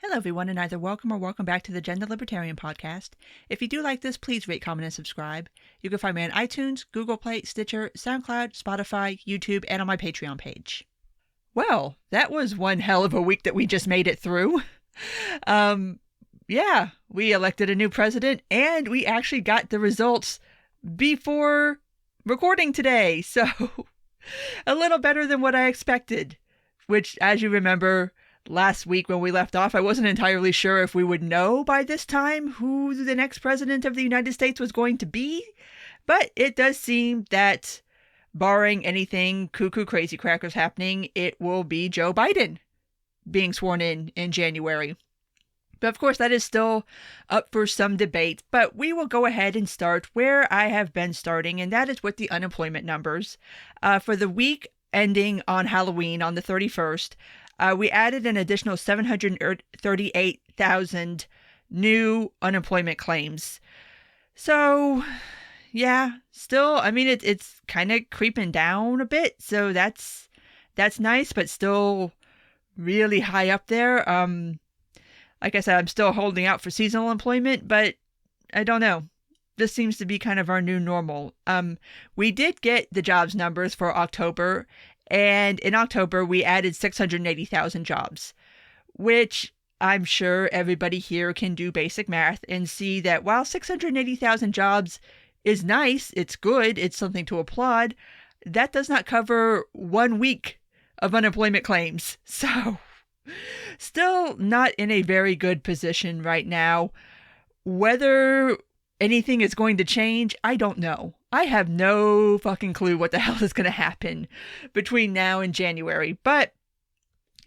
Hello, everyone, and either welcome or welcome back to the Gender Libertarian Podcast. If you do like this, please rate, comment, and subscribe. You can find me on iTunes, Google Play, Stitcher, SoundCloud, Spotify, YouTube, and on my Patreon page. Well, that was one hell of a week that we just made it through. Yeah, we elected a new president, and we actually got the results before recording today, so a little better than what I expected, which, as you remember, last week when we left off, I wasn't entirely sure if we would know by this time who the next president of the United States was going to be, but it does seem that, barring anything cuckoo crazy crackers happening, it will be Joe Biden being sworn in January. But of course, that is still up for some debate, but we will go ahead and start where I have been starting, and that is with the unemployment numbers. For the week ending on Halloween on the 31st, we added an additional 738,000 new unemployment claims. So, yeah, still, I mean, it's kind of creeping down a bit, so that's nice, but still really high up there. Like I said, I'm still holding out for seasonal employment, but I don't know. This seems to be kind of our new normal. We did get the jobs numbers for October, and in October, we added 680,000 jobs, which I'm sure everybody here can do basic math and see that while 680,000 jobs is nice, it's good, it's something to applaud, that does not cover 1 week of unemployment claims. So, still not in a very good position right now. Whether anything is going to change, I don't know. I have no fucking clue what the hell is going to happen between now and January, but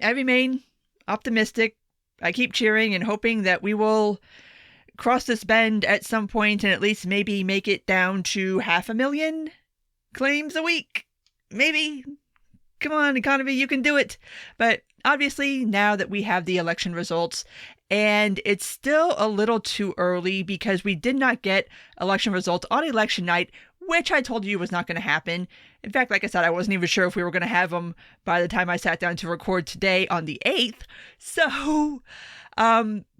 I remain optimistic. I keep cheering and hoping that we will cross this bend at some point and at least maybe make it down to 500,000 claims a week. Maybe. Come on, economy, you can do it. But obviously, now that we have the election results, and it's still a little too early because we did not get election results on election night, which I told you was not going to happen. In fact, like I said, I wasn't even sure if we were going to have them by the time I sat down to record today on the 8th. So,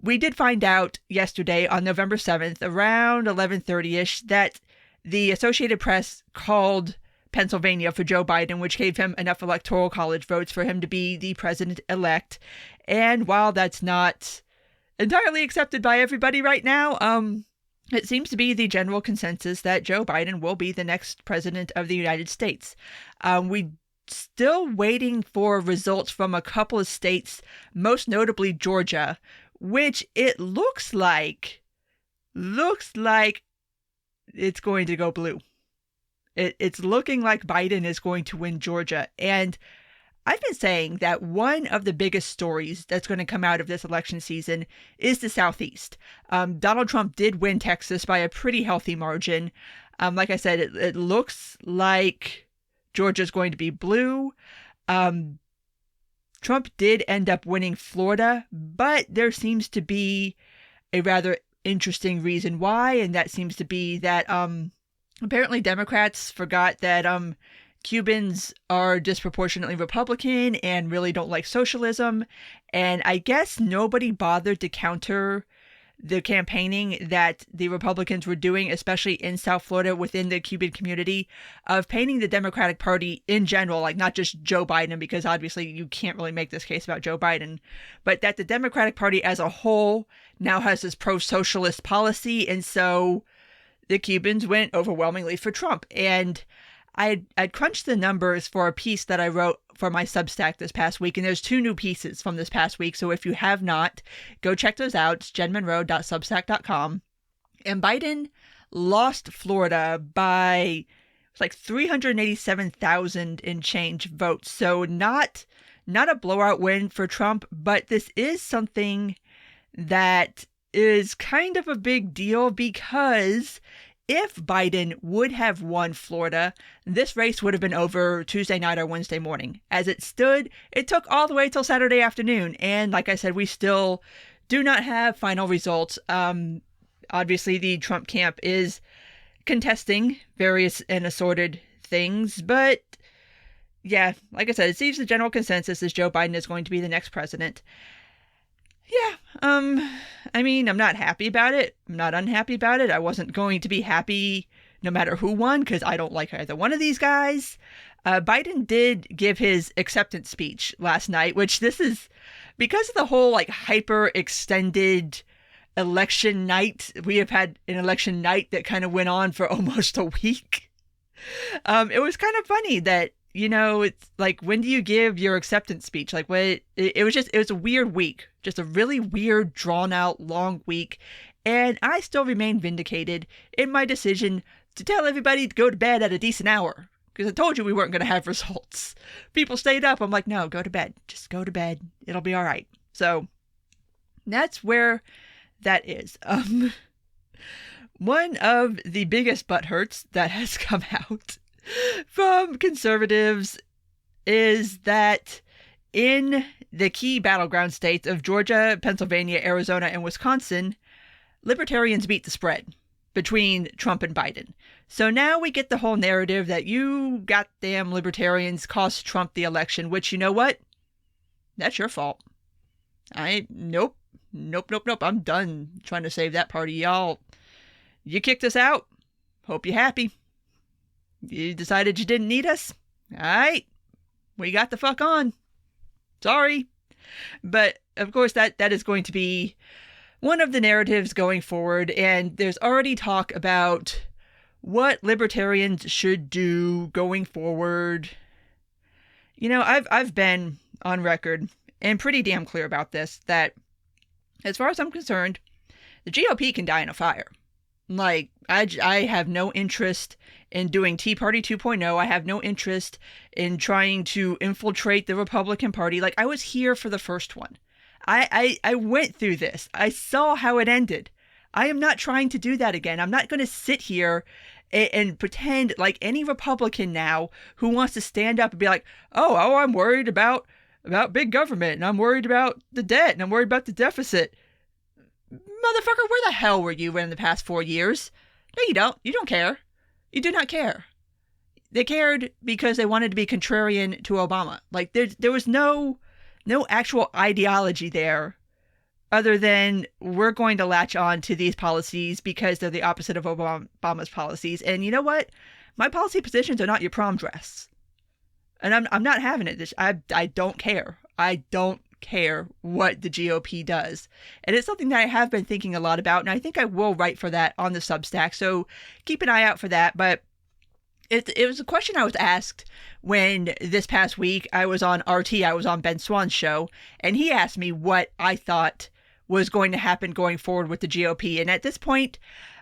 we did find out yesterday on November 7th, around 11:30ish, that the Associated Press called Pennsylvania for Joe Biden, which gave him enough electoral college votes for him to be the president-elect. And while that's not entirely accepted by everybody right now, it seems to be the general consensus that Joe Biden will be the next president of the United States. We still waiting for results from a couple of states, most notably Georgia, which it looks like it's going to go blue. It's looking like Biden is going to win Georgia. And I've been saying that one of the biggest stories that's going to come out of this election season is the Southeast. Donald Trump did win Texas by a pretty healthy margin. Like I said, it looks like Georgia's going to be blue. Trump did end up winning Florida, but there seems to be a rather interesting reason why, and that seems to be that apparently Democrats forgot that Cubans are disproportionately Republican and really don't like socialism. And I guess nobody bothered to counter the campaigning that the Republicans were doing, especially in South Florida within the Cuban community, of painting the Democratic Party in general, like not just Joe Biden, because obviously you can't really make this case about Joe Biden, but that the Democratic Party as a whole now has this pro-socialist policy. And so the Cubans went overwhelmingly for Trump. And I'd crunched the numbers for a piece that I wrote for my Substack this past week, and there's 2 new pieces from this past week, so if you have not, go check those out. It's jenmonroe.substack.com. And Biden lost Florida by like 387,000 and change votes, so not a blowout win for Trump, but this is something that is kind of a big deal because if Biden would have won Florida, this race would have been over Tuesday night or Wednesday morning. As it stood, it took all the way till Saturday afternoon. And like I said, we still do not have final results. Obviously, the Trump camp is contesting various and assorted things. But yeah, like I said, it seems the general consensus is Joe Biden is going to be the next president. Yeah, I mean, I'm not happy about it. I'm not unhappy about it. I wasn't going to be happy no matter who won because I don't like either one of these guys. Biden did give his acceptance speech last night, which this is because of the whole like hyper extended election night. We have had an election night that kind of went on for almost a week. It was kind of funny that, it's like, when do you give your acceptance speech? Like, what? It was a weird week, just a really weird, drawn out, long week. And I still remain vindicated in my decision to tell everybody to go to bed at a decent hour. Because I told you we weren't going to have results. People stayed up. I'm like, no, go to bed. Just go to bed. It'll be all right. So that's where that is. One of the biggest butthurts that has come out from conservatives is that in the key battleground states of Georgia, Pennsylvania, Arizona, and Wisconsin, libertarians beat the spread between Trump and Biden. So now we get the whole narrative that you goddamn libertarians cost Trump the election, which, you know what? That's your fault. Nope. I'm done trying to save that party, y'all. You kicked us out. Hope you're happy. You decided you didn't need us. All right. We got the fuck on. Sorry. But, of course, that is going to be one of the narratives going forward. And there's already talk about what libertarians should do going forward. I've been on record and pretty damn clear about this, that as far as I'm concerned, the GOP can die in a fire. Like, I have no interest in doing Tea Party 2.0. I have no interest in trying to infiltrate the Republican Party. Like, I was here for the first one. I went through this. I saw how it ended. I am not trying to do that again. I'm not going to sit here and pretend like any Republican now who wants to stand up and be like, oh, I'm worried about big government, and I'm worried about the debt, and I'm worried about the deficit. Motherfucker, where the hell were you in the past 4 years? No, you don't. You don't care. You do not care. They cared because they wanted to be contrarian to Obama. Like, there was no actual ideology there other than we're going to latch on to these policies because they're the opposite of Obama's policies. And you know what? My policy positions are not your prom dress. And I'm not having it. I don't care. I don't care what the GOP does. And it's something that I have been thinking a lot about, and I think I will write for that on the Substack, so keep an eye out for that. But it was a question I was asked when this past week I was on RT, I was on Ben Swan's show, and he asked me what I thought was going to happen going forward with the GOP. And at this point,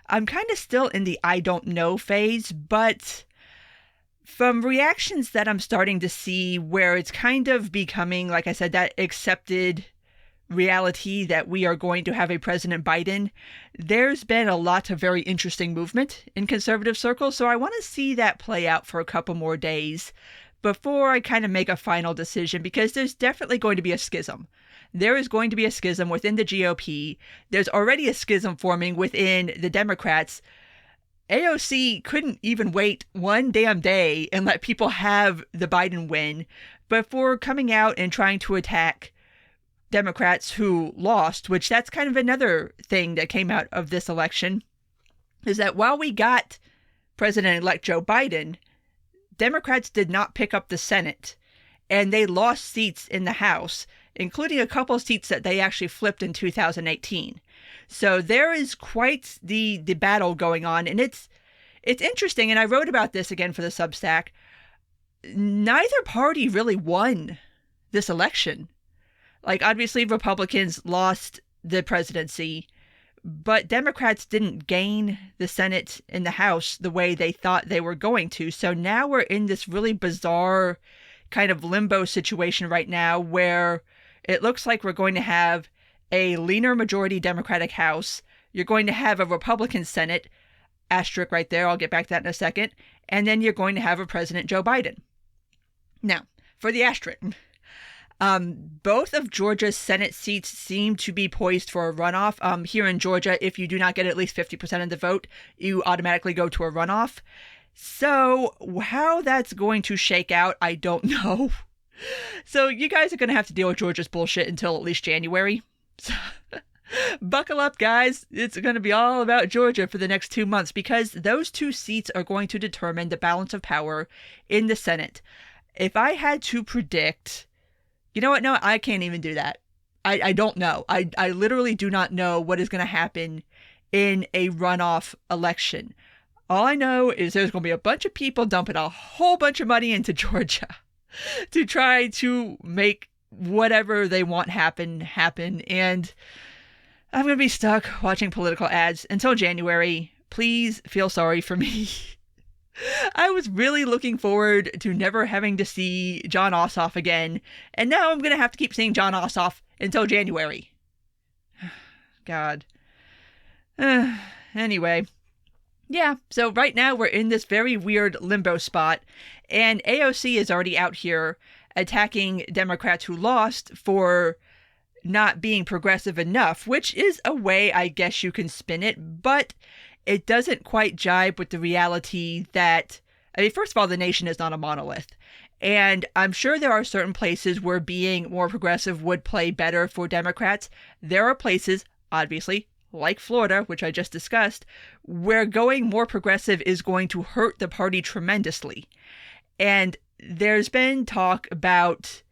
I'm kind of still in the I don't know phase, but from reactions that I'm starting to see where it's kind of becoming, like I said, that accepted reality that we are going to have a President Biden, there's been a lot of very interesting movement in conservative circles. So I want to see that play out for a couple more days before I kind of make a final decision, because there's definitely going to be a schism. There is going to be a schism within the GOP. There's already a schism forming within the Democrats. AOC couldn't even wait one damn day and let people have the Biden win before coming out and trying to attack Democrats who lost, which that's kind of another thing that came out of this election, is that while we got President-elect Joe Biden, Democrats did not pick up the Senate, and they lost seats in the House, including a couple of seats that they actually flipped in 2018. So there is quite the battle going on, and it's interesting, and I wrote about this again for the Substack. Neither party really won this election. Like, obviously, Republicans lost the presidency, but Democrats didn't gain the Senate and the House the way they thought they were going to. So now we're in this really bizarre kind of limbo situation right now where it looks like we're going to have a leaner majority Democratic House. You're going to have a Republican Senate, asterisk right there, I'll get back to that in a second, and then you're going to have a President Joe Biden. Now, for the asterisk, both of Georgia's Senate seats seem to be poised for a runoff. Here in Georgia, if you do not get at least 50% of the vote, you automatically go to a runoff. So how that's going to shake out, I don't know. So you guys are going to have to deal with Georgia's bullshit until at least January. So, buckle up, guys. It's going to be all about Georgia for the next 2 months because those 2 seats are going to determine the balance of power in the Senate. If I had to predict, you know what? No, I can't even do that. I don't know. I literally do not know what is going to happen in a runoff election. All I know is there's going to be a bunch of people dumping a whole bunch of money into Georgia to try to make whatever they want happen. And I'm going to be stuck watching political ads until January. Please feel sorry for me. I was really looking forward to never having to see Jon Ossoff again, and now I'm going to have to keep seeing Jon Ossoff until January. God. Anyway. Yeah, so right now we're in this very weird limbo spot, and AOC is already out here attacking Democrats who lost for not being progressive enough, which is a way I guess you can spin it, but it doesn't quite jibe with the reality that, I mean, first of all, the nation is not a monolith. And I'm sure there are certain places where being more progressive would play better for Democrats. There are places, obviously, like Florida, which I just discussed, where going more progressive is going to hurt the party tremendously. And there's been talk about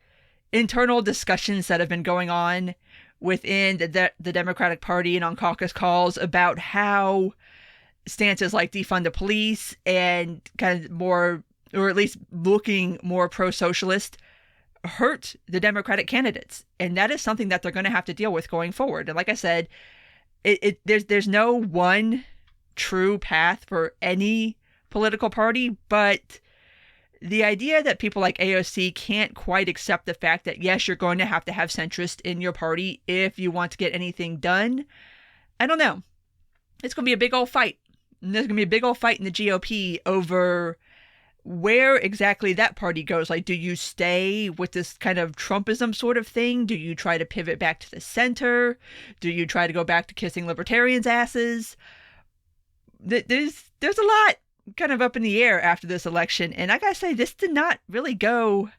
internal discussions that have been going on within the Democratic Party and on caucus calls about how stances like defund the police and kind of more, or at least looking more pro-socialist, hurt the candidates. And that is something that they're going to have to deal with going forward. And like I said, there's no one true path for any political party, but the idea that people like AOC can't quite accept the fact that, yes, you're going to have centrist in your party if you want to get anything done, I don't know. It's going to be a big old fight. And there's going to be a big old fight in the GOP over where exactly that party goes. Like, do you stay with this kind of Trumpism sort of thing? Do you try to pivot back to the center? Do you try to go back to kissing libertarians' asses? There's a lot kind of up in the air after this election. And I gotta say, this did not really go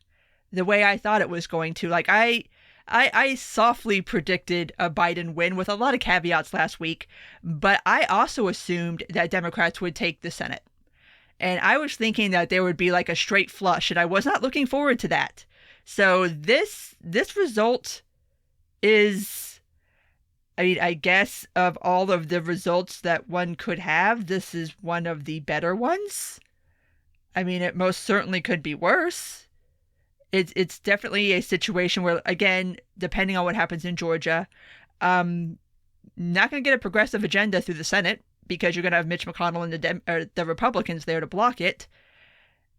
the way I thought it was going to. Like, I softly predicted a Biden win with a lot of caveats last week, but I also assumed that Democrats would take the Senate. And I was thinking that there would be like a straight flush, and I was not looking forward to that. So this result is, I mean, I guess of all of the results that one could have, this is one of the better ones. I mean, it most certainly could be worse. It's definitely a situation where, again, depending on what happens in Georgia, not going to get a progressive agenda through the Senate, because you're going to have Mitch McConnell and the Republicans there to block it.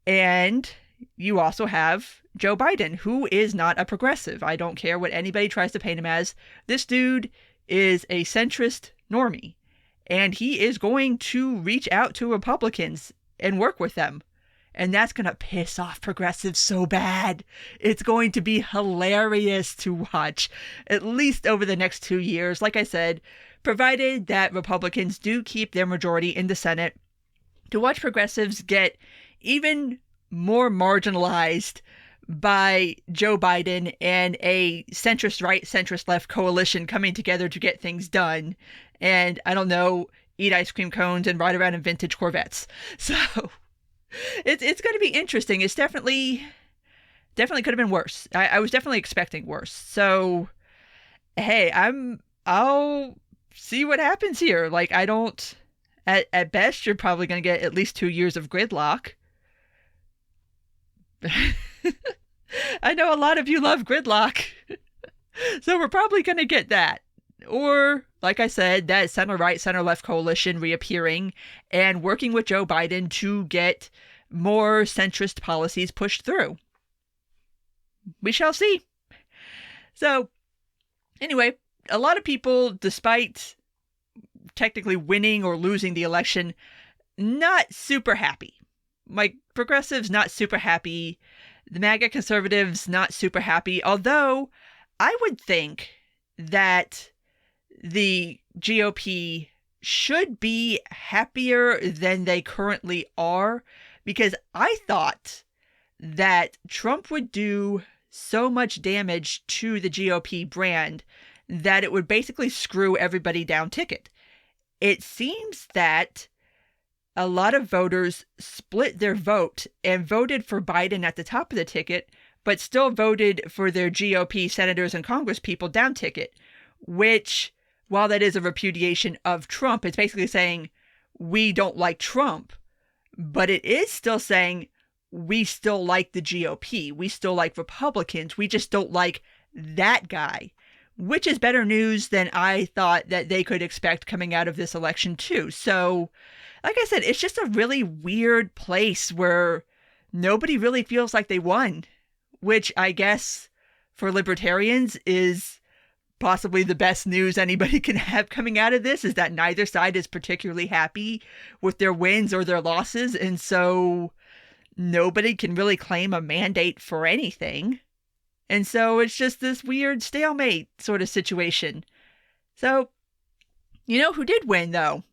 And you also have Joe Biden, who is not a progressive. I don't care what anybody tries to paint him as. This dude is a centrist normie. And he is going to reach out to Republicans and work with them. And that's going to piss off progressives so bad. It's going to be hilarious to watch, at least over the next 2 years. Like I said, provided that Republicans do keep their majority in the Senate, to watch progressives get even more marginalized by Joe Biden and a centrist right, centrist left coalition coming together to get things done. And I don't know, eat ice cream cones and ride around in vintage Corvettes. So it's going to be interesting. It's definitely could have been worse. I was definitely expecting worse. So, hey, I'll see what happens here. Like, I don't, at best, you're probably going to get at least 2 years of gridlock. I know a lot of you love gridlock. So we're probably going to get that. Or, like I said, that center-right, center-left coalition reappearing and working with Joe Biden to get more centrist policies pushed through. We shall see. So, anyway, a lot of people, despite technically winning or losing the election, not super happy. Like, progressives, not super happy. The MAGA conservatives, not super happy. Although, I would think that the GOP should be happier than they currently are, because I thought that Trump would do so much damage to the GOP brand that it would basically screw everybody down ticket. It seems that a lot of voters split their vote and voted for Biden at the top of the ticket, but still voted for their GOP senators and congresspeople down ticket, which, while that is a repudiation of Trump, it's basically saying we don't like Trump, but it is still saying we still like the GOP. We still like Republicans. We just don't like that guy, which is better news than I thought that they could expect coming out of this election too. So, like I said, it's just a really weird place where nobody really feels like they won, which I guess for libertarians is possibly the best news anybody can have coming out of this, is that neither side is particularly happy with their wins or their losses. And so nobody can really claim a mandate for anything. And so it's just this weird stalemate sort of situation. So, you know who did win, though?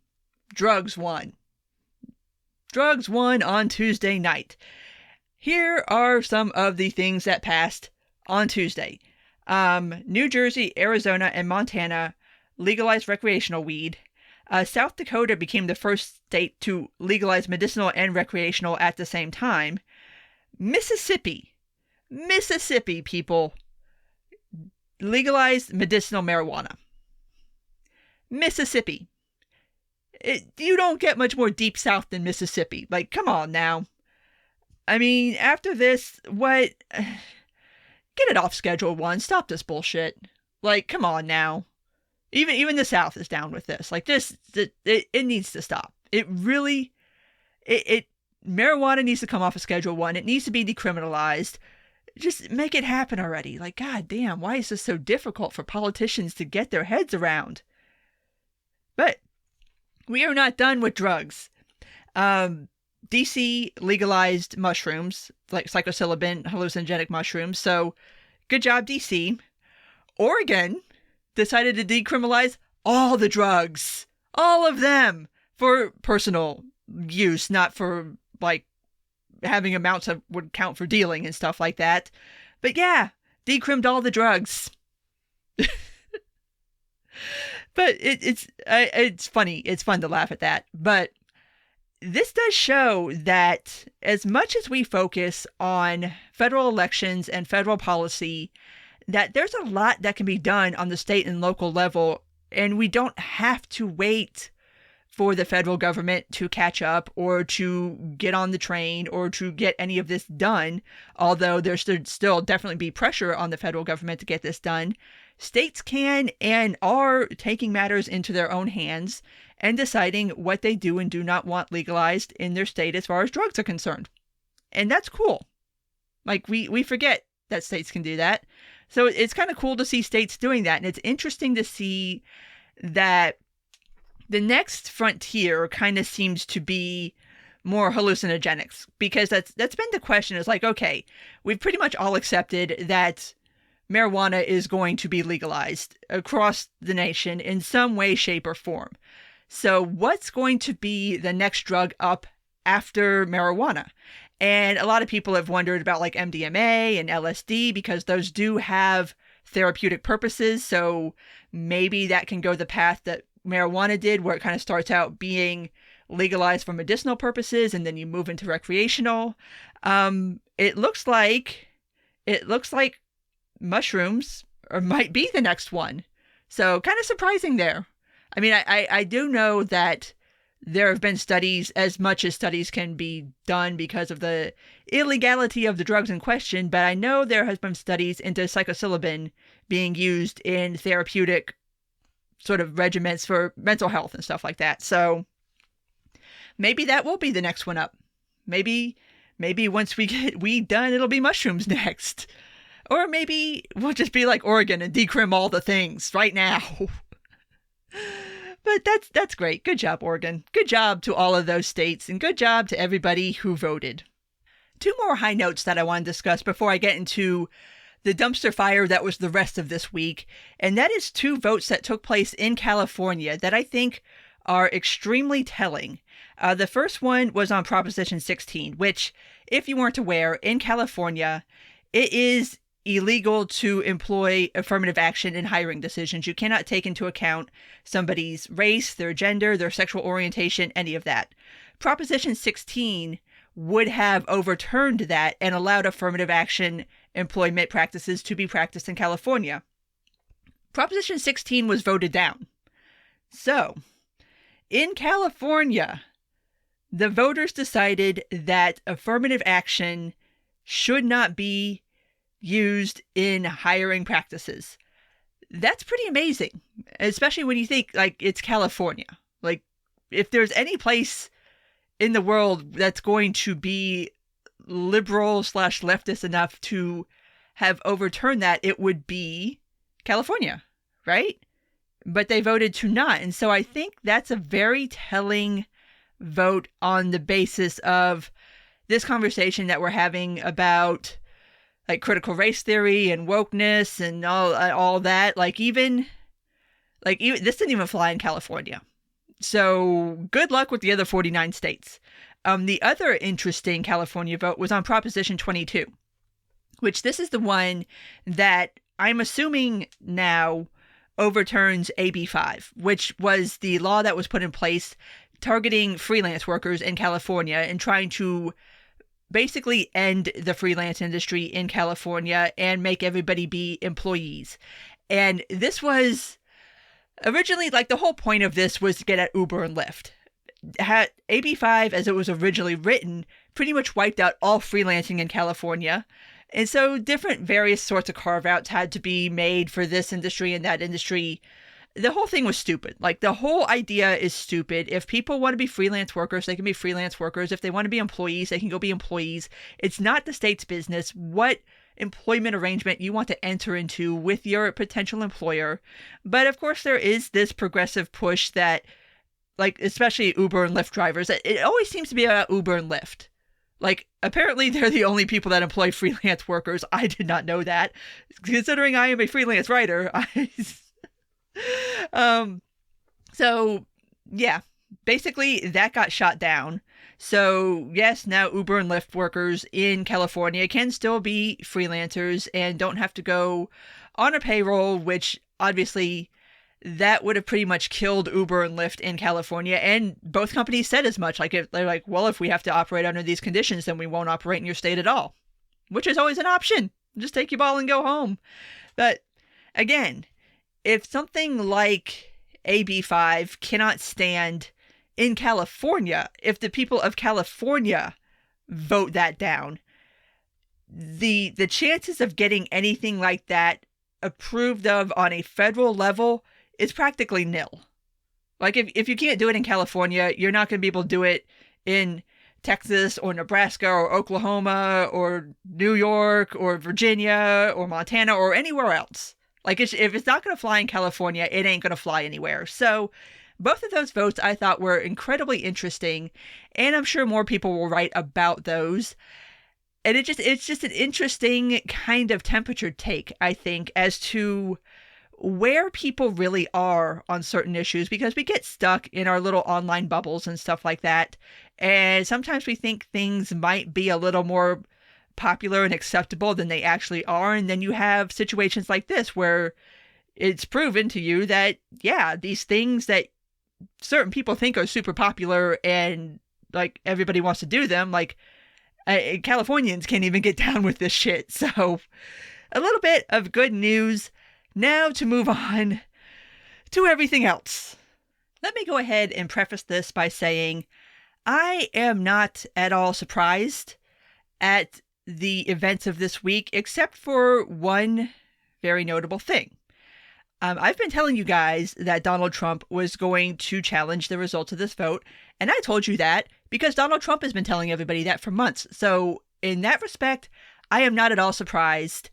Drugs won. Drugs won on Tuesday night. Here are some of the things that passed on Tuesday. New Jersey, Arizona, and Montana legalized recreational weed. South Dakota became the first state to legalize medicinal and recreational at the same time. Mississippi, people, legalized medicinal marijuana. Mississippi. You don't get much more deep south than Mississippi. Like, come on now. I mean, after this, what? Get it off Schedule 1. Stop this bullshit. Like, come on now. Even the South is down with this. Like, it needs to stop. It really, marijuana needs to come off of Schedule 1. It needs to be decriminalized. Just make it happen already. Like, god damn, why is this so difficult for politicians to get their heads around? But we are not done with drugs. DC legalized mushrooms, like psilocybin, hallucinogenic mushrooms. So good job, DC. Oregon decided to decriminalize all the drugs. All of them. For personal use, not for, like, having amounts that would count for dealing and stuff like that. But yeah, decrimmed all the drugs. But it's funny. It's fun to laugh at that. But this does show that as much as we focus on federal elections and federal policy, that there's a lot that can be done on the state and local level, and we don't have to wait for the federal government to catch up or to get on the train or to get any of this done, although there should still definitely be pressure on the federal government to get this done. States can and are taking matters into their own hands and deciding what they do and do not want legalized in their state as far as drugs are concerned. And that's cool. Like, we forget that states can do that. So it's kind of cool to see states doing that. And it's interesting to see that the next frontier kind of seems to be more hallucinogenics, because that's been the question. Is like, okay, we've pretty much all accepted that marijuana is going to be legalized across the nation in some way, shape, or form. So what's going to be the next drug up after marijuana? And a lot of people have wondered about like MDMA and LSD, because those do have therapeutic purposes. So maybe that can go the path that marijuana did, where it kind of starts out being legalized for medicinal purposes and then you move into recreational. It looks like mushrooms might be the next one. So kind of surprising there. I mean, I do know that there have been studies, as much as studies can be done because of the illegality of the drugs in question, but I know there has been studies into psilocybin being used in therapeutic sort of regimens for mental health and stuff like that. So maybe that will be the next one up. Maybe once we get weed done, it'll be mushrooms next. Or maybe we'll just be like Oregon and decrim all the things right now. But that's great. Good job, Oregon. Good job to all of those states, and good job to everybody who voted. Two more high notes that I want to discuss before I get into the dumpster fire that was the rest of this week, and that is two votes that took place in California that I think are extremely telling. The first one was on Proposition 16, which, if you weren't aware, in California, it is illegal to employ affirmative action in hiring decisions. You cannot take into account somebody's race, their gender, their sexual orientation, any of that. Proposition 16 would have overturned that and allowed affirmative action employment practices to be practiced in California. Proposition 16 was voted down. So, in California, the voters decided that affirmative action should not be used in hiring practices. That's pretty amazing, especially when you think, like, it's California. Like, if there's any place in the world that's going to be liberal/leftist enough to have overturned that, it would be California, right? But they voted to not. And so I think that's a very telling vote on the basis of this conversation that we're having about like critical race theory and wokeness and all that. Like even this didn't even fly in California. So good luck with the other 49 states. The other interesting California vote was on Proposition 22, which this is the one that I'm assuming now overturns AB 5, which was the law that was put in place targeting freelance workers in California and trying to basically end the freelance industry in California and make everybody be employees. And this was originally, like, the whole point of this was to get at Uber and Lyft. AB 5, as it was originally written, pretty much wiped out all freelancing in California. And so different various sorts of carve-outs had to be made for this industry and that industry. The whole thing was stupid. Like, the whole idea is stupid. If people want to be freelance workers, they can be freelance workers. If they want to be employees, they can go be employees. It's not the state's business what employment arrangement you want to enter into with your potential employer. But of course, there is this progressive push that, like, especially Uber and Lyft drivers, it always seems to be about Uber and Lyft. Like, apparently they're the only people that employ freelance workers. I did not know that. Considering I am a freelance writer, so yeah, basically that got shot down. So yes, now Uber and Lyft workers in California can still be freelancers and don't have to go on a payroll, which obviously that would have pretty much killed Uber and Lyft in California. And both companies said as much. Like, they're like, well, if we have to operate under these conditions, then we won't operate in your state at all, which is always an option. Just take your ball and go home. But again, if something like AB 5 cannot stand in California, if the people of California vote that down, the chances of getting anything like that approved of on a federal level is practically nil. Like, if you can't do it in California, you're not going to be able to do it in Texas or Nebraska or Oklahoma or New York or Virginia or Montana or anywhere else. Like, if it's not going to fly in California, it ain't going to fly anywhere. So both of those votes I thought were incredibly interesting, and I'm sure more people will write about those. And it's just an interesting kind of temperature take, I think, as to where people really are on certain issues, because we get stuck in our little online bubbles and stuff like that. And sometimes we think things might be a little more popular and acceptable than they actually are. And then you have situations like this where it's proven to you that, yeah, these things that certain people think are super popular and like everybody wants to do them, like Californians can't even get down with this shit. So a little bit of good news. Now to move on to everything else. Let me go ahead and preface this by saying I am not at all surprised at the events of this week, except for one very notable thing. I've been telling you guys that Donald Trump was going to challenge the results of this vote, and I told you that because Donald Trump has been telling everybody that for months. So in that respect, I am not at all surprised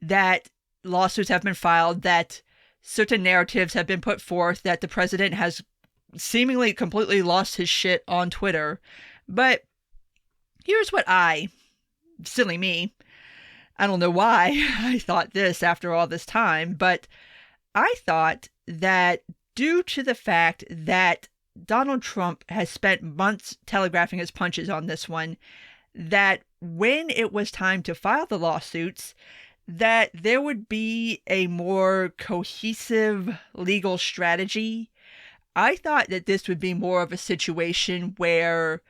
that lawsuits have been filed, that certain narratives have been put forth, that the president has seemingly completely lost his shit on Twitter. But here's what silly me, I don't know why I thought this after all this time, but I thought that due to the fact that Donald Trump has spent months telegraphing his punches on this one, that when it was time to file the lawsuits, that there would be a more cohesive legal strategy. I thought that this would be more of a situation where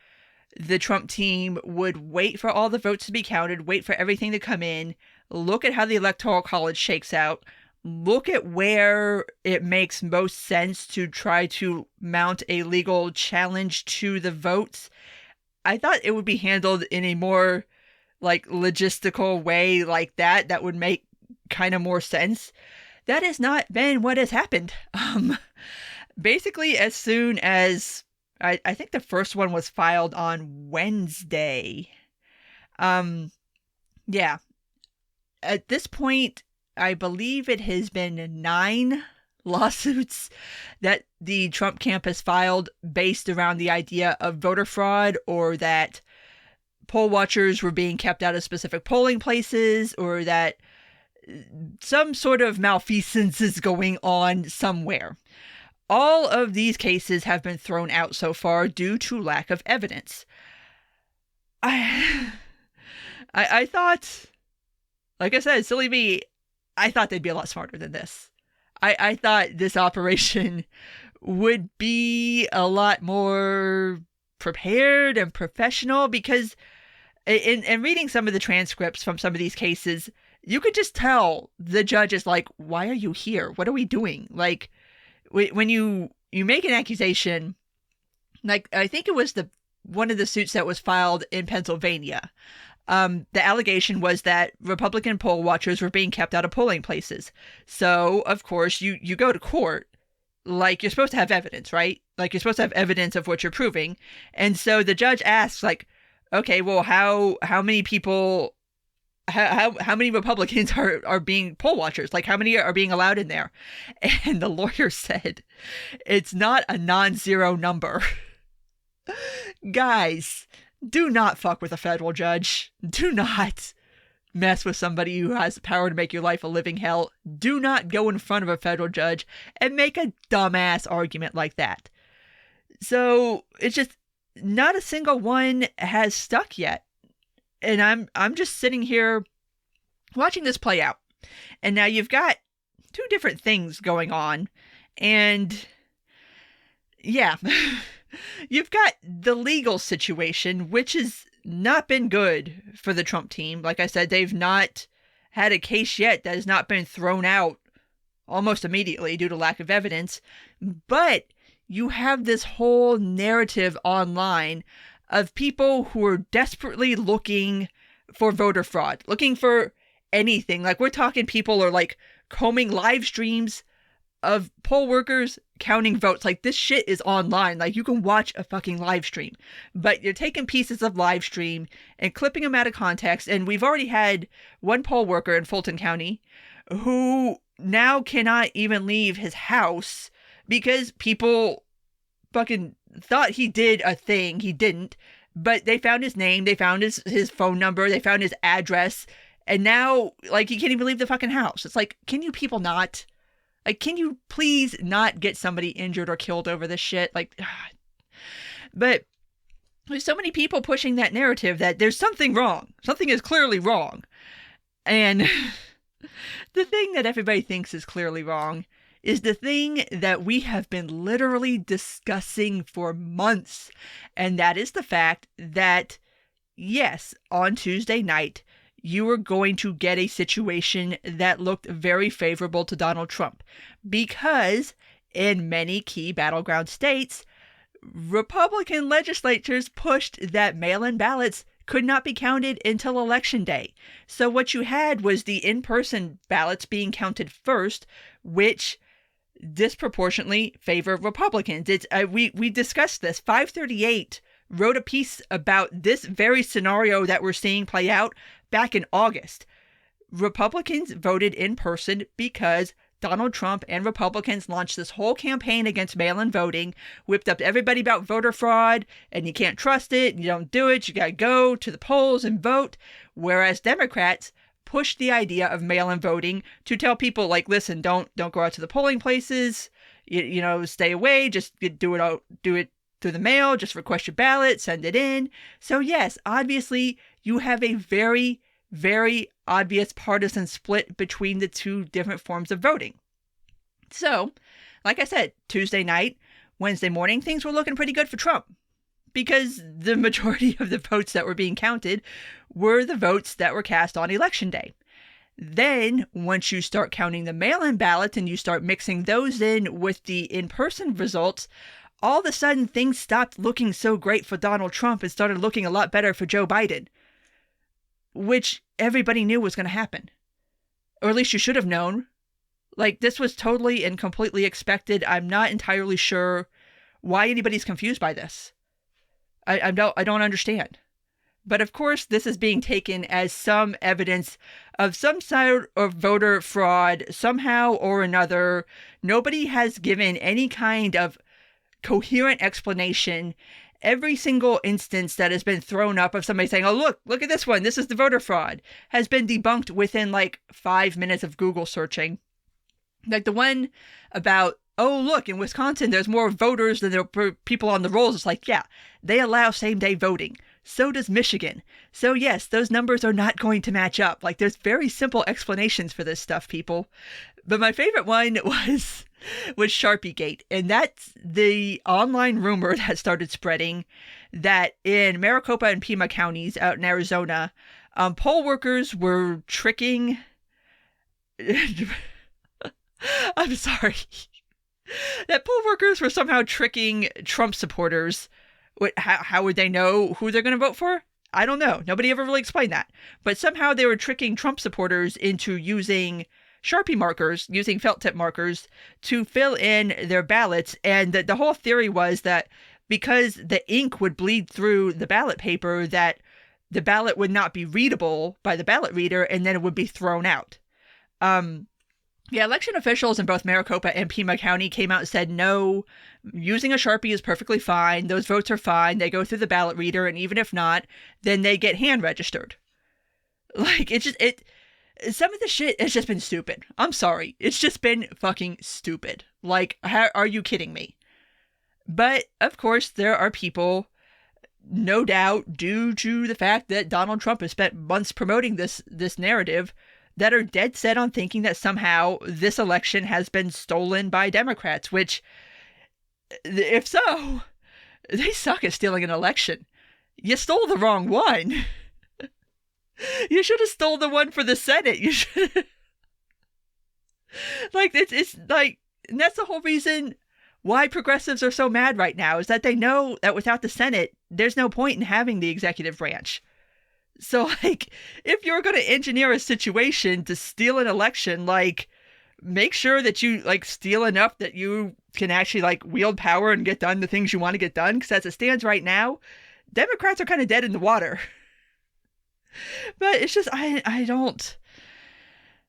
the Trump team would wait for all the votes to be counted, wait for everything to come in, look at how the Electoral College shakes out, look at where it makes most sense to try to mount a legal challenge to the votes. I thought it would be handled in a more logistical way like that would make kind of more sense. That has not been what has happened. Basically, as soon as I think the first one was filed on Wednesday. Yeah. At this point, I believe it has been 9 lawsuits that the Trump camp has filed based around the idea of voter fraud, or that poll watchers were being kept out of specific polling places, or that some sort of malfeasance is going on somewhere. All of these cases have been thrown out so far due to lack of evidence. I thought, like I said, silly me, I thought they'd be a lot smarter than this. I thought this operation would be a lot more prepared and professional, because in reading some of the transcripts from some of these cases, you could just tell the judge is like, why are you here? What are we doing? Like, when you make an accusation, like I think it was one of the suits that was filed in Pennsylvania. The allegation was that Republican poll watchers were being kept out of polling places. So, of course, you go to court, like you're supposed to have evidence, right? Like you're supposed to have evidence of what you're proving. And so the judge asks, like, okay, well, how many people, how many Republicans are being poll watchers? Like, how many are being allowed in there? And the lawyer said, it's not a non-zero number. Guys, do not fuck with a federal judge. Do not mess with somebody who has the power to make your life a living hell. Do not go in front of a federal judge and make a dumbass argument like that. So it's just not a single one has stuck yet. And I'm just sitting here watching this play out. And now you've got 2 different things going on. And yeah, you've got the legal situation, which has not been good for the Trump team. Like I said, they've not had a case yet that has not been thrown out almost immediately due to lack of evidence. But you have this whole narrative online of people who are desperately looking for voter fraud, looking for anything. Like, we're talking people are like combing live streams of poll workers counting votes. Like, this shit is online. Like, you can watch a fucking live stream, but you're taking pieces of live stream and clipping them out of context. And we've already had one poll worker in Fulton County who now cannot even leave his house because people fucking thought he did a thing. He didn't, but they found his name, they found his phone number, they found his address, and now, like, he can't even leave the fucking house. It's like, can you people not? Like, can you please not get somebody injured or killed over this shit? Like, but there's so many people pushing that narrative that there's something wrong. Something is clearly wrong. And the thing that everybody thinks is clearly wrong is the thing that we have been literally discussing for months. And that is the fact that, yes, on Tuesday night, you were going to get a situation that looked very favorable to Donald Trump, because in many key battleground states, Republican legislatures pushed that mail-in ballots could not be counted until Election Day. So what you had was the in-person ballots being counted first, which disproportionately favor Republicans. We discussed this. 538 wrote a piece about this very scenario that we're seeing play out back in August. Republicans voted in person because Donald Trump and Republicans launched this whole campaign against mail-in voting, whipped up everybody about voter fraud, and you can't trust it, you don't do it, you gotta go to the polls and vote. Whereas Democrats pushed the idea of mail-in voting to tell people, like, listen, don't go out to the polling places, you know, stay away, just do it through the mail, just request your ballot, send it in. So yes, obviously you have a very, very obvious partisan split between the two different forms of voting. So, like I said, Tuesday night, Wednesday morning, things were looking pretty good for Trump, because the majority of the votes that were being counted were the votes that were cast on Election Day. Then, once you start counting the mail-in ballots and you start mixing those in with the in-person results, all of a sudden things stopped looking so great for Donald Trump and started looking a lot better for Joe Biden, which everybody knew was going to happen. Or at least you should have known. Like, this was totally and completely expected. I'm not entirely sure why anybody's confused by this. I don't understand. But of course, this is being taken as some evidence of some sort of voter fraud somehow or another. Nobody has given any kind of coherent explanation. Every single instance that has been thrown up of somebody saying, oh, look at this one, this is the voter fraud, has been debunked within like 5 minutes of Google searching. Like the one about, oh, look, in Wisconsin, there's more voters than there are people on the rolls. It's like, yeah, they allow same-day voting. So does Michigan. So yes, those numbers are not going to match up. Like, there's very simple explanations for this stuff, people. But my favorite one was Sharpiegate. And that's the online rumor that started spreading that in Maricopa and Pima counties out in Arizona, poll workers were tricking... I'm sorry. That poll workers were somehow tricking Trump supporters. How would they know who they're going to vote for? I don't know. Nobody ever really explained that. But somehow they were tricking Trump supporters into using Sharpie markers, using felt tip markers to fill in their ballots. And the whole theory was that because the ink would bleed through the ballot paper, that the ballot would not be readable by the ballot reader, and then it would be thrown out. Yeah, election officials in both Maricopa and Pima County came out and said, no, using a Sharpie is perfectly fine. Those votes are fine. They go through the ballot reader, and even if not, then they get hand registered. Like, some of the shit has just been stupid. I'm sorry. It's just been fucking stupid. Like, how are you kidding me? But, of course, there are people, no doubt, due to the fact that Donald Trump has spent months promoting this narrative, that are dead set on thinking that somehow this election has been stolen by Democrats, which, if so, they suck at stealing an election. You stole the wrong one. You should have stole the one for the Senate. You should like, it's like, and that's the whole reason why progressives are so mad right now, is that they know that without the Senate, there's no point in having the executive branch. So, like, if you're going to engineer a situation to steal an election, like, make sure that you, like, steal enough that you can actually, like, wield power and get done the things you want to get done. Because as it stands right now, Democrats are kind of dead in the water. But it's just, I don't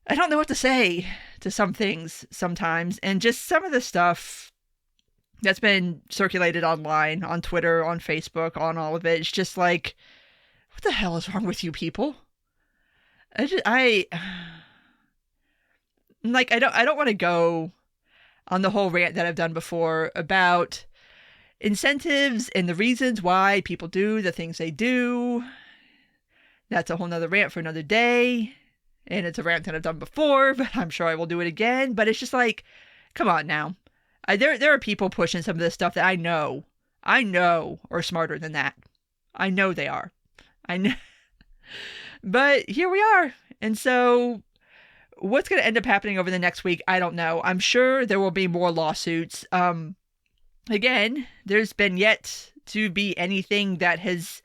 know what to say to some things sometimes. And just some of the stuff that's been circulated online, on Twitter, on Facebook, on all of it, it's just like, what the hell is wrong with you people? I don't want to go on the whole rant that I've done before about incentives and the reasons why people do the things they do. That's a whole nother rant for another day. And it's a rant that I've done before, but I'm sure I will do it again. But it's just like, come on now. There are people pushing some of this stuff that I know are smarter than that. I know they are. I know. But here we are. And so what's going to end up happening over the next week, I don't know. I'm sure there will be more lawsuits. Again, there's been yet to be anything that has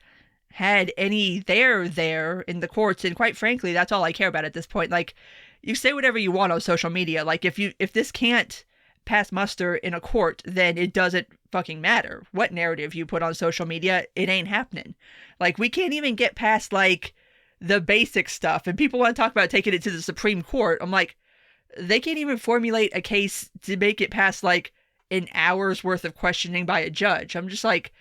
had any there in the courts. And quite frankly, that's all I care about at this point. Like, you say whatever you want on social media. Like, if this can't pass muster in a court, then it doesn't fucking matter what narrative you put on social media. It ain't happening. Like, we can't even get past, like, the basic stuff, and people want to talk about taking it to the Supreme Court. I'm like, they can't even formulate a case to make it past, like, an hour's worth of questioning by a judge. I'm just like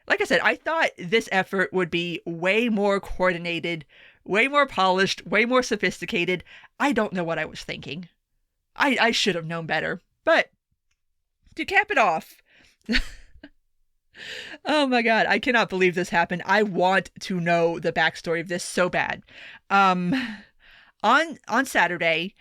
I said, I thought this effort would be way more coordinated, way more polished, way more sophisticated. I don't know what I was thinking. I should have known better. But to cap it off, Oh my God, I cannot believe this happened. I want to know the backstory of this so bad. Um, on Saturday,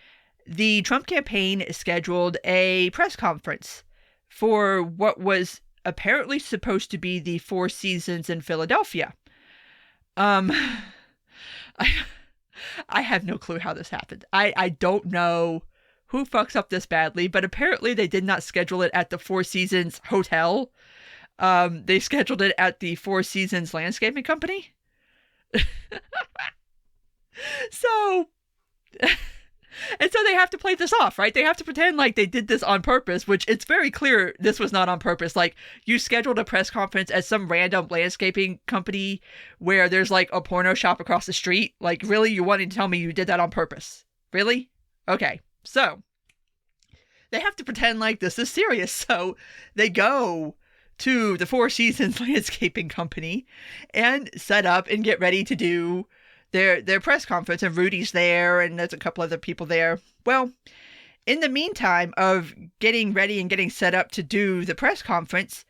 the Trump campaign scheduled a press conference for what was apparently supposed to be the Four Seasons in Philadelphia. Um, I, I have no clue how this happened. I don't know who fucks up this badly, but apparently they did not schedule it at the Four Seasons Hotel. They scheduled it at the Four Seasons Landscaping Company. So, and so they have to play this off, right? They have to pretend like they did this on purpose, which it's very clear this was not on purpose. Like, you scheduled a press conference at some random landscaping company where there's like a porno shop across the street. Like, really? You wanted to tell me you did that on purpose? Really? Okay. So, they have to pretend like this is serious. So, they go to the Four Seasons Landscaping Company and set up and get ready to do their press conference, and Rudy's there and there's a couple other people there. Well, in the meantime of getting ready and getting set up to do the press conference,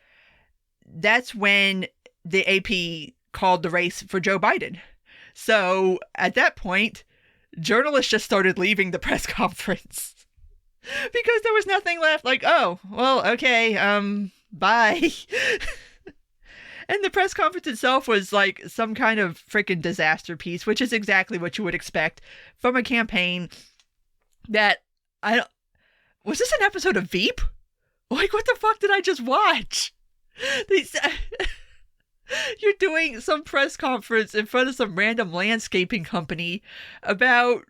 that's when the AP called the race for Joe Biden. So at that point, journalists just started leaving the press conference because there was nothing left. Like, oh, well, okay, bye. And the press conference itself was like some kind of freaking disaster piece, which is exactly what you would expect from a campaign that was this an episode of Veep? Like, what the fuck did I just watch? You're doing some press conference in front of some random landscaping company about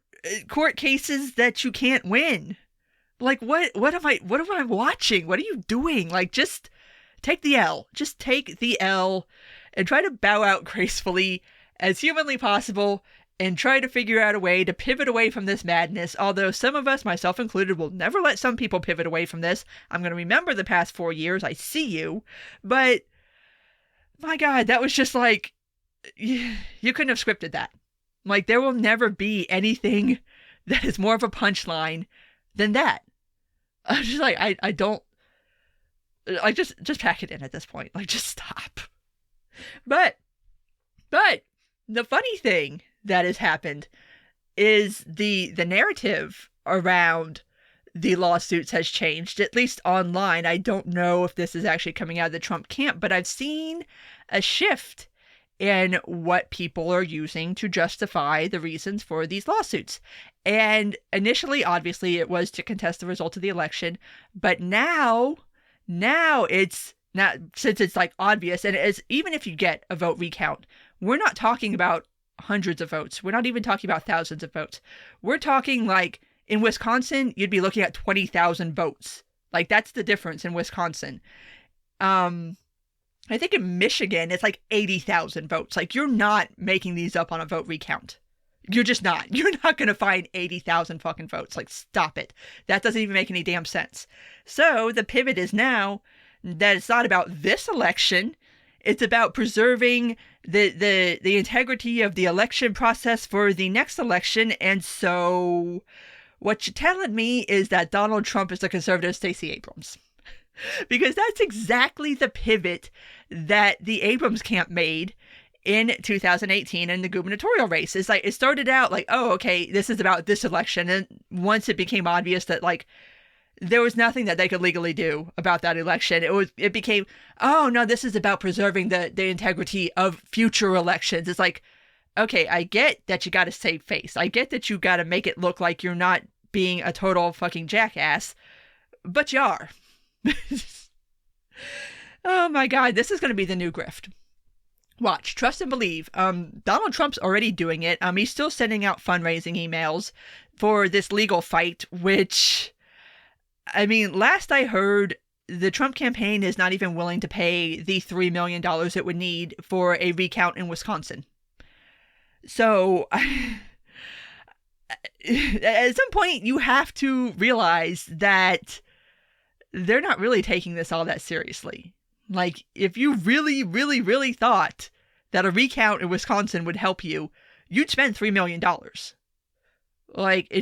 court cases that you can't win. Like, what am I watching? What are you doing? Like, just take the L. Just take the L and try to bow out gracefully as humanly possible and try to figure out a way to pivot away from this madness. Although some of us, myself included, will never let some people pivot away from this. I'm going to remember the past 4 years. I see you. But, my God, that was just like, you couldn't have scripted that. Like, there will never be anything that is more of a punchline than that. I'm just like, I don't, like, just pack it in at this point. Like, just stop. But the funny thing that has happened is the narrative around the lawsuits has changed, at least online. I don't know if this is actually coming out of the Trump camp, but I've seen a shift in what people are using to justify the reasons for these lawsuits. And initially, obviously, it was to contest the result of the election, but now it's not, since it's like obvious, and it's, even if you get a vote recount, we're not talking about hundreds of votes. We're not even talking about thousands of votes. We're talking like in Wisconsin, you'd be looking at 20,000 votes. Like, that's the difference in Wisconsin. I think in Michigan, it's like 80,000 votes. Like, you're not making these up on a vote recount. You're just not. You're not going to find 80,000 fucking votes. Like, stop it. That doesn't even make any damn sense. So the pivot is now that it's not about this election. It's about preserving the integrity of the election process for the next election. And so what you're telling me is that Donald Trump is the conservative Stacey Abrams. Because that's exactly the pivot that the Abrams camp made in 2018 in the gubernatorial race. It's like, it started out like, oh, okay, this is about this election. And once it became obvious that, like, there was nothing that they could legally do about that election, it became, oh no, this is about preserving the integrity of future elections. It's like, okay, I get that you got to save face. I get that you got to make it look like you're not being a total fucking jackass, but you are. Oh my God, this is going to be the new grift. Watch, trust and believe. Donald Trump's already doing it. He's still sending out fundraising emails for this legal fight, which, I mean, last I heard, the Trump campaign is not even willing to pay the $3 million it would need for a recount in Wisconsin. So, at some point, you have to realize that they're not really taking this all that seriously. Like, if you really, really, really thought that a recount in Wisconsin would help you, you'd spend $3 million. Like,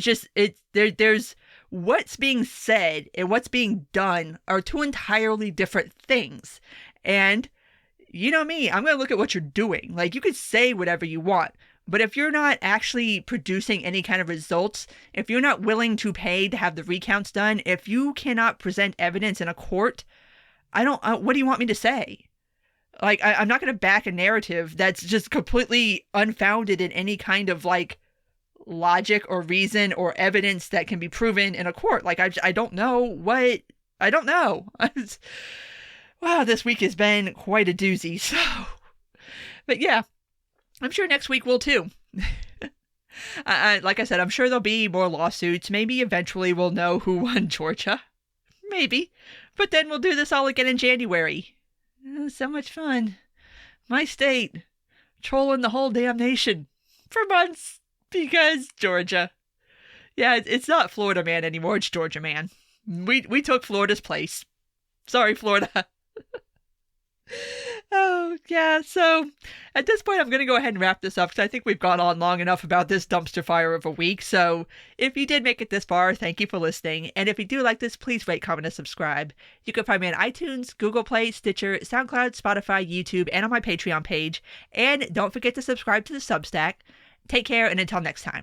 there's what's being said and what's being done are two entirely different things. And you know me, I'm going to look at what you're doing. Like, you could say whatever you want, but if you're not actually producing any kind of results, if you're not willing to pay to have the recounts done, if you cannot present evidence in a court, what do you want me to say? Like, I'm not going to back a narrative that's just completely unfounded in any kind of, like, logic or reason or evidence that can be proven in a court. Like, I don't know. Wow, this week has been quite a doozy. So, but yeah, I'm sure next week will too. Like I said, I'm sure there'll be more lawsuits. Maybe eventually we'll know who won Georgia. Maybe. But then we'll do this all again in January. Oh, so much fun. My state, trolling the whole damn nation for months because Georgia. Yeah, it's not Florida man anymore. It's Georgia man. We took Florida's place. Sorry, Florida. Oh, yeah. So at this point, I'm going to go ahead and wrap this up because I think we've gone on long enough about this dumpster fire of a week. So if you did make it this far, thank you for listening. And if you do like this, please rate, comment, and subscribe. You can find me on iTunes, Google Play, Stitcher, SoundCloud, Spotify, YouTube, and on my Patreon page. And don't forget to subscribe to the Substack. Take care, and until next time.